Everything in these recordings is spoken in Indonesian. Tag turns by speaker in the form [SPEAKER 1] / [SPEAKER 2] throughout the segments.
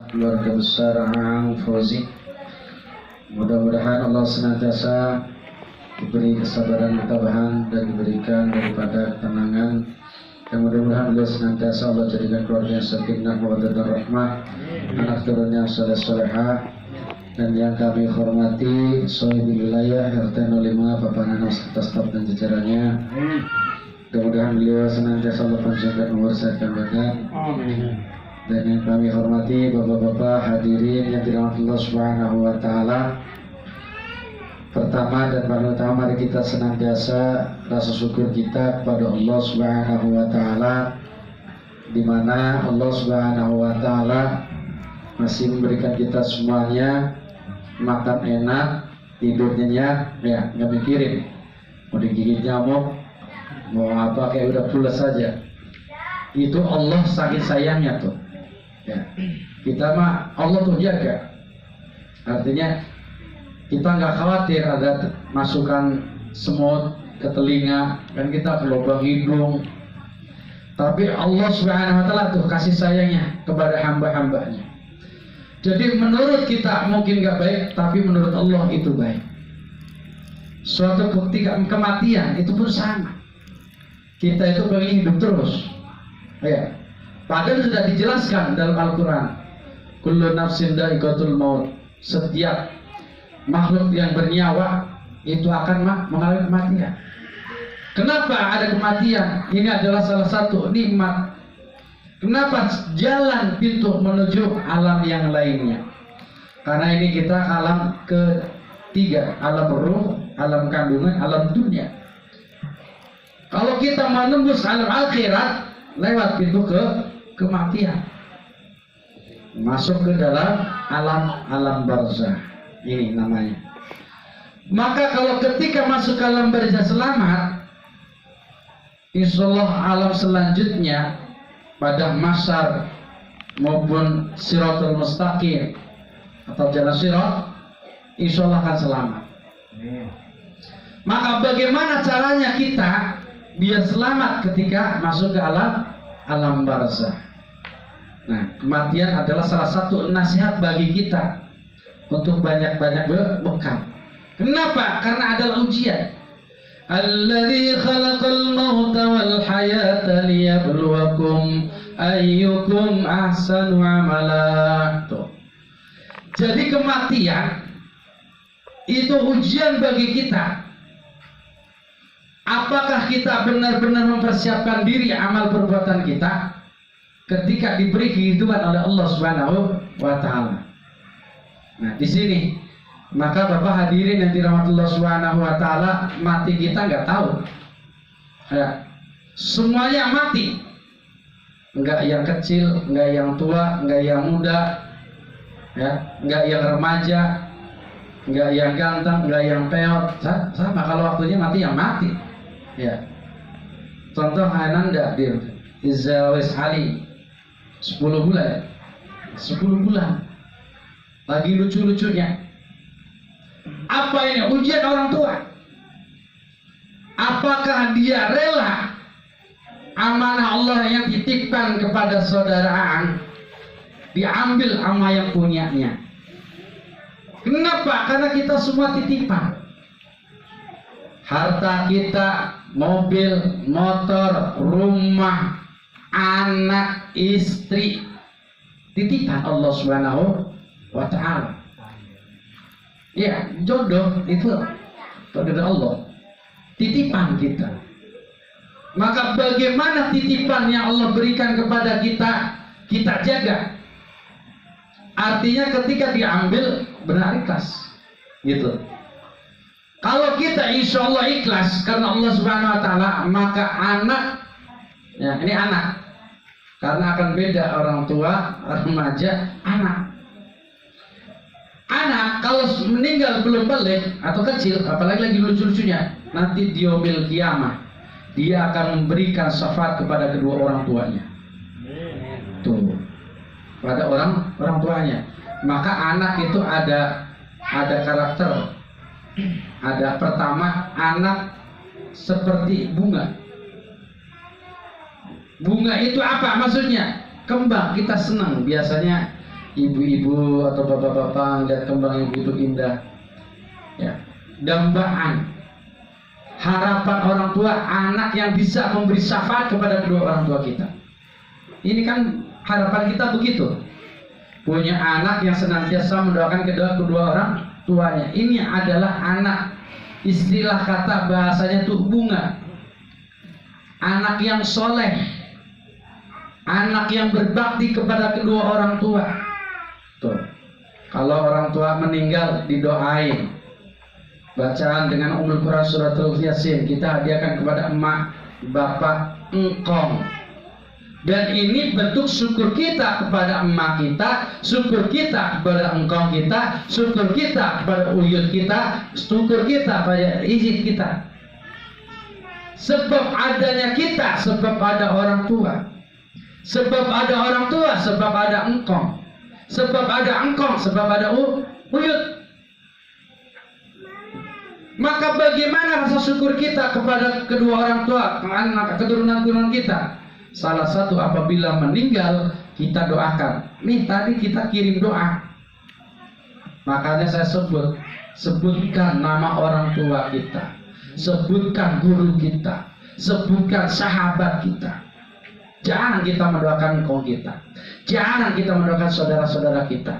[SPEAKER 1] keluarga besar Ang Fauzi. Mudah-mudahan Allah senantiasa diberi kesabaran, ketabahan, dan diberikan daripada ketenangan. Dan mudah-mudahan beliau senantiasa Allah jadikan keluarga yang sakinah, mawaddah dan rahmah, anak turun yang saleh-salehah. Dan yang kami hormati Sohibul Wilayah RT 05 Bapak Nanos serta staf dan jajarannya. Mudah-mudahan beliau senantiasa Allah panjangkan umur, sehatkan badan. Dan yang kami hormati bapak-bapak hadirin yang dirahmati Allah Subhanahu wa taala. Pertama dan paling utama, mari kita senantiasa rasa syukur kita kepada Allah Subhanahu wa taala, di mana Allah Subhanahu wa taala masih memberikan kita semuanya makan enak, tidur nyenyak, ya nggak mikirin mau digigit nyamuk, mau apa, kayak udah pulas saja. Itu Allah saking sayangnya tuh. Ya. Kita mah Allah tuh jaga. Artinya kita nggak khawatir ada masukan semut ke telinga, kan kita ke lubang hidung. Tapi Allah Subhanahu wa taala tuh kasih sayangnya kepada hamba-hambanya. Jadi menurut kita mungkin nggak baik, tapi menurut Allah itu baik. Suatu bukti kematian itu pun sama. Kita itu pengen hidup terus. Ya. Padahal sudah dijelaskan dalam Al-Quran. Kullu nafsin dha'iqatul maut. Setiap makhluk yang bernyawa itu akan mengalami kematian. Kenapa ada kematian? Ini adalah salah satu nikmat. Kenapa jalan pintu menuju alam yang lainnya? Karena ini kita alam ketiga, alam ruh, alam kandungan, alam dunia. Kalau kita menembus alam akhirat lewat pintu kematian, masuk ke dalam alam barzah, ini namanya. Maka kalau ketika masuk ke alam barzah selamat, insyaallah alam selanjutnya pada mahsyar maupun siratul mustaqim atau jalan sirat, insyaallah akan selamat. Maka bagaimana caranya kita biar selamat ketika masuk ke alam barzah? Nah, kematian adalah salah satu nasihat bagi kita untuk banyak-banyak berbekal. Kenapa? Karena adalah ujian. Alladzi khalaqal mauta wal hayata liyabluwakum ayyukum ahsanu amala. Jadi kematian itu ujian bagi kita. Apakah kita benar-benar mempersiapkan diri amal perbuatan kita ketika diberi kehidupan oleh Allah Subhanahu wa taala. Nah, di sini maka Bapak hadirin yang dirahmati Allah Subhanahu wa taala, mati kita nggak tahu. Ya. Semuanya mati. Enggak yang kecil, enggak yang tua, enggak yang muda. Ya, enggak yang remaja, enggak yang ganteng, enggak yang peot. Sama kalau waktunya mati yang mati. Ya. Contoh Ananda di Izawis Ali 10 bulan. 10 bulan. Lagi lucu-lucunya. Apa ini ujian orang tua? Apakah dia rela amanah Allah yang dititipkan kepada saudara Aan diambil sama yang punyanya? Kenapa? Karena kita semua titipan. Harta kita, mobil, motor, rumah, anak, istri, titipan Allah Subhanahu wa ta'ala. Ya, jodoh itu dari Allah, titipan kita. Maka bagaimana titipan yang Allah berikan kepada kita, kita jaga. Artinya ketika diambil benar ikhlas, gitu. Kalau kita insya Allah ikhlas karena Allah Subhanahu wa taala, maka anak, ya ini anak, karena akan beda orang tua, remaja, anak. Anak kalau meninggal belum balik atau kecil, apalagi lagi lucu-lucunya, nanti di yaumil qiyamah dia akan memberikan syafaat kepada kedua orang tuanya. Tuh, pada orang tuanya. Maka anak itu ada karakter. Ada pertama, anak seperti bunga. Bunga itu apa maksudnya? Kembang, kita senang biasanya ibu-ibu atau bapak-bapak lihat kembang yang begitu indah, ya, dambaan harapan orang tua anak yang bisa memberi syafaat kepada kedua orang tua kita. Ini kan harapan kita begitu, punya anak yang senantiasa mendoakan kedua orang tuanya. Ini adalah anak, istilah kata bahasanya tuh bunga, anak yang soleh, anak yang berbakti kepada kedua orang tua. Tuh, kalau orang tua meninggal didoain, bacaan dengan Ummul Quran suratul Yasin kita hadiahkan kepada emak, bapak, engkong. Dan ini bentuk syukur kita kepada emak kita, syukur kita kepada engkong kita, syukur kita kepada uyut kita, syukur kita pada izin kita. Sebab adanya kita, sebab ada orang tua. Sebab ada orang tua, sebab ada engkong. Sebab ada engkong, sebab ada uyut. Maka bagaimana rasa syukur kita kepada kedua orang tua, anak, keturunan-keturunan kita? Salah satu apabila meninggal kita doakan. Nih tadi kita kirim doa. Makanya saya sebutkan nama orang tua kita, sebutkan guru kita, sebutkan sahabat kita. Jangan kita mendoakan engkau kita, jangan kita mendoakan saudara-saudara kita.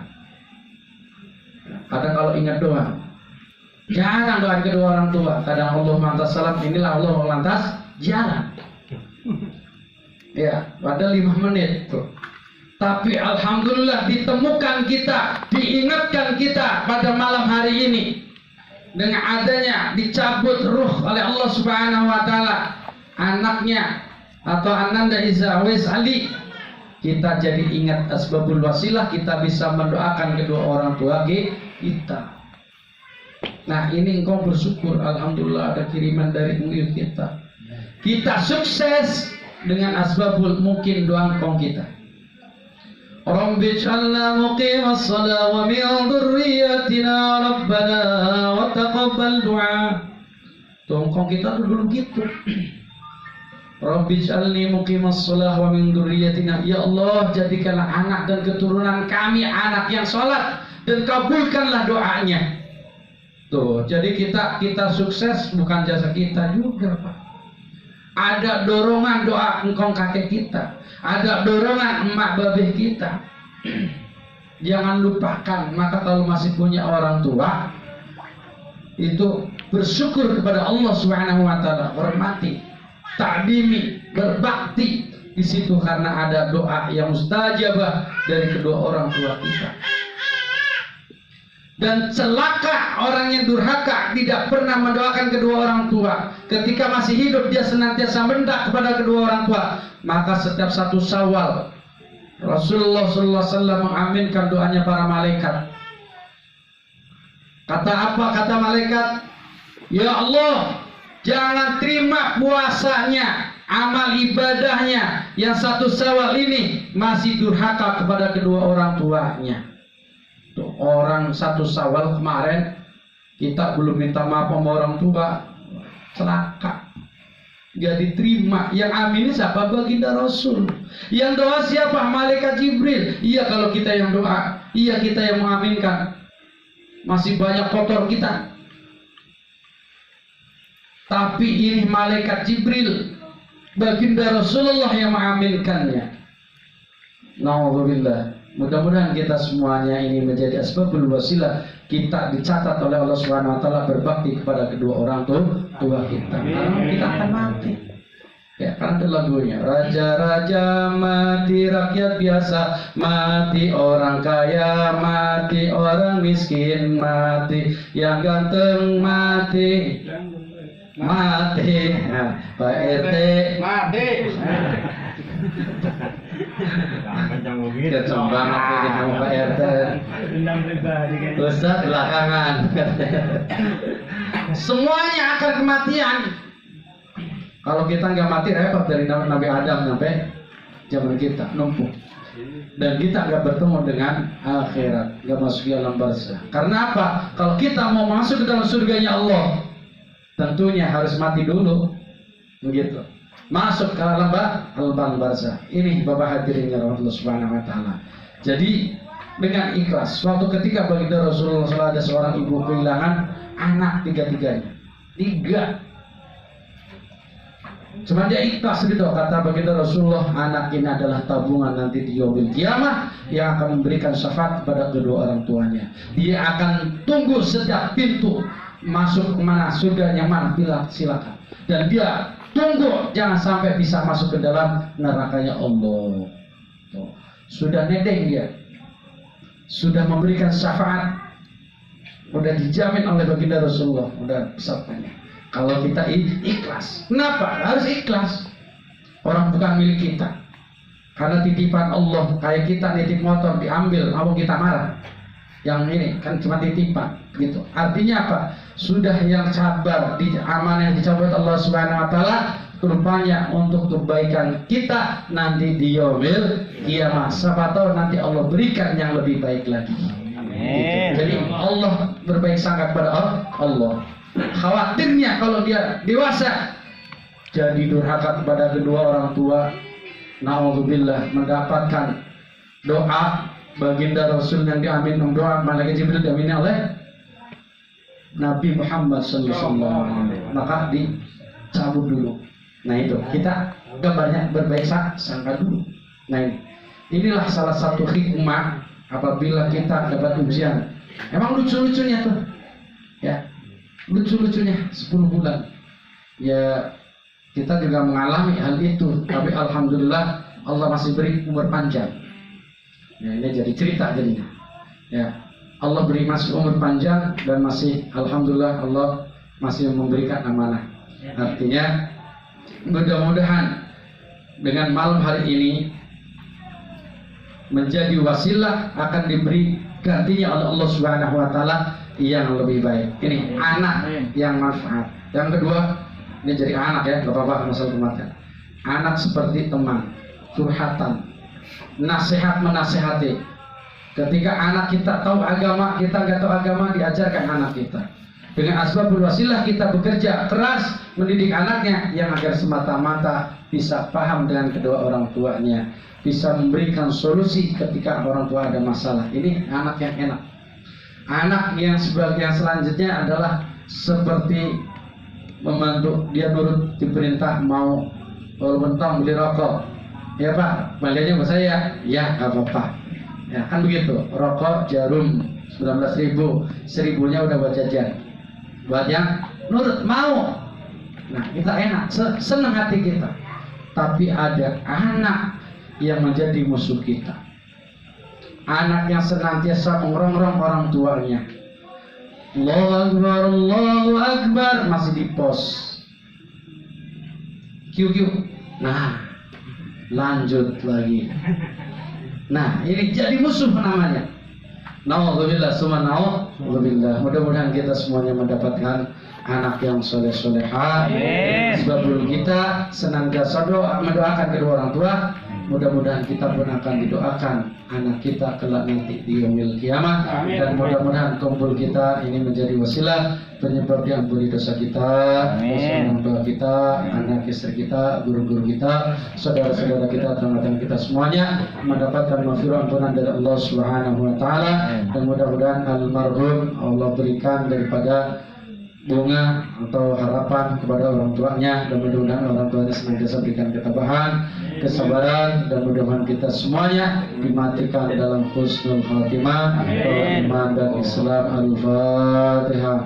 [SPEAKER 1] Kadang kalau ingat doa, jangan doakan kedua orang tua. Kadang Allah lantas salam, inilah Allah lantas jalan. Ya, pada 5 menit tuh. Tapi alhamdulillah ditemukan kita, diingatkan kita pada malam hari ini dengan adanya dicabut ruh oleh Allah Subhanahu wa taala anaknya atau Ananda Iza Awais Ali. Kita jadi ingat asbabul wasilah, kita bisa mendoakan kedua orang tua kita. Nah, ini engkau bersyukur, alhamdulillah ada kiriman dari murid kita. Kita sukses dengan asbabul mungkin doa engkau kita. Rabbi ij'alna muqimas shalah wa min dzurriyyatina rabbana wa taqabbal du'a. Tuh engkau kita tuh dulu gitu. Rabbi ij'alni muqimas shalah wa min dzurriyyatina. Ya Allah, jadikanlah anak dan keturunan kami anak yang salat dan kabulkanlah doanya. Tuh, jadi kita sukses bukan jasa kita juga, Pak. Ada dorongan doa engkong kakek kita, ada dorongan emak babeh kita. Jangan lupakan, maka kalau masih punya orang tua itu bersyukur kepada Allah Subhanahu wa taala, hormati, takdimi, berbakti di situ karena ada doa yang mustajabah dari kedua orang tua kita. Dan celaka orang yang durhaka tidak pernah mendoakan kedua orang tua. Ketika masih hidup dia senantiasa mendak kepada kedua orang tua. Maka setiap satu Syawal Rasulullah SAW mengaminkan doanya para malaikat. Kata apa kata malaikat? Ya Allah, jangan terima puasanya, amal ibadahnya yang satu Syawal ini masih durhaka kepada kedua orang tuanya. Orang satu Syawal kemarin kita belum minta maaf sama orang tua, celaka. Gak diterima. Yang amin siapa? Baginda Rasul. Yang doa siapa? Malaikat Jibril. Iya kalau kita yang doa, iya kita yang mengaminkan. Masih banyak kotor kita. Tapi ini malaikat Jibril, Baginda Rasulullah yang mengaminkannya. Nauzubillah. Mudah-mudahan kita semuanya ini menjadi asbabul wasilah, kita dicatat oleh Allah Subhanahu wa taala berbakti kepada kedua orang tua kita. Karena kita akan mati. Ya, kan ada lagunya. Raja-raja mati, rakyat biasa mati, orang kaya mati, orang miskin mati, yang ganteng mati. Mati. Nah, Pak RT mati. Kita coba ngapain sama Pak RT. Ustaz belakangan. Semuanya akan kematian. Kalau kita nggak mati repot dari Nabi Adam sampai zaman kita numpuk. Dan kita nggak bertemu dengan akhirat, nggak masuk ke alam barzakh. Karena apa? Kalau kita mau masuk ke dalam surganya Allah, tentunya harus mati dulu, begitu. Masuk ke alam barzakh. Ini Bapak hadirin ya Allah Subhanahu wa taala. Jadi dengan ikhlas. Suatu ketika baginda Rasulullah SAW ada seorang ibu kehilangan anak tiga-tiganya. 3. Cuma dia ikhlas gitu, kata baginda Rasulullah, anak ini adalah tabungan nanti di yaumil kiamah yang akan memberikan syafaat kepada kedua orang tuanya. Dia akan tunggu setiap pintu masuk kemana, surga yang mana, silakan. Dan dia tunggu jangan sampai bisa masuk ke dalam nerakanya Allah. Sudah nedeng dia, sudah memberikan syafaat, udah dijamin oleh baginda Rasulullah, udah pesannya. Kalau kita ikhlas, kenapa? Harus ikhlas. Orang bukan milik kita, karena titipan Allah. Kayak kita nitip motor diambil, mau kita marah? Yang ini kan cuma titipan, gitu. Artinya apa? Sudah yang sabar di amanah yang dicabut Allah Subhanahu Wa Taala, rupanya untuk kebaikan kita nanti di yaumil kiamah. Siapa tahu nanti Allah berikan yang lebih baik lagi. Gitu. Jadi Allah berbaik sangka kepada Allah. Khawatirnya kalau dia dewasa jadi durhaka kepada kedua orang tua, naudzubillah, mendapatkan doa baginda Rasul yang diamin, doa malaikat Jibril diamini oleh Nabi Muhammad SAW, maka dicabut dulu. Nah itu kita gambarnya berbaik sangka dulu. Nah inilah salah satu hikmah apabila kita dapat ujian. Emang lucu-lucunya tuh, ya. Lucu-lucunya 10 bulan ya, kita juga mengalami hal itu, tapi alhamdulillah Allah masih beri umur panjang ya. Ini jadi cerita jadinya ya, Allah beri masih umur panjang dan masih alhamdulillah Allah masih memberikan amanah. Artinya mudah-mudahan dengan malam hari ini menjadi wasilah akan diberi gantinya oleh Allah Subhanahu Wa Taala yang lebih baik. Ini anak yang manfaat. Yang kedua, ini jadi anak ya, gak apa-apa masalah kematian. Anak seperti teman, curhatan, nasihat menasehati. Ketika anak kita tahu agama, kita nggak tahu agama, diajarkan anak kita. Dengan asbabul wasilah kita bekerja keras mendidik anaknya yang agar semata-mata bisa paham dengan kedua orang tuanya, bisa memberikan solusi ketika orang tua ada masalah. Ini anak yang enak. Anak yang sebagian selanjutnya adalah seperti membantu, dia nurut diperintah, mau mentong beli rokok, ya Pak, belinya buat saya, ya nggak apa-apa, ya kan begitu. Rokok jarum 19.000, 1.000-nya udah buat jajan, buat yang nurut mau. Nah kita enak, senang hati kita. Tapi ada anak yang menjadi musuh kita. Anak yang senantiasa mengerongrong orang tuanya. Allahu Akbar, Allahu Akbar, masih di pos. QQ. Nah, lanjut lagi. Nah, ini jadi musuh namanya. Nauzubillah, summa nauzubillah. Mudah-mudahan kita semuanya mendapatkan anak yang soleh-solehah. Sebab kita senantiasa mendoakan kedua orang tua. Mudah-mudahan kita pun akan didoakan anak kita kelak nanti di yaumil kiamah. Dan mudah-mudahan kumpul kita ini menjadi wasilah penyebab diampuni dosa kita, dosa orang tua kita, anak istri kita, guru-guru kita, saudara-saudara kita, teman-teman kita semuanya mendapatkan maghfirah ampunan dari Allah Subhanahu Wa Taala. Dan mudah-mudahan almarhum Allah berikan daripada bunga atau harapan kepada orang tuanya, dan mudah-mudahan orang tuanya senantiasa berikan ketabahan, kesabaran, dan mudah-mudahan kita semuanya dimatikan dalam husnul khatimah, iman dan Islam. Al-Fatihah.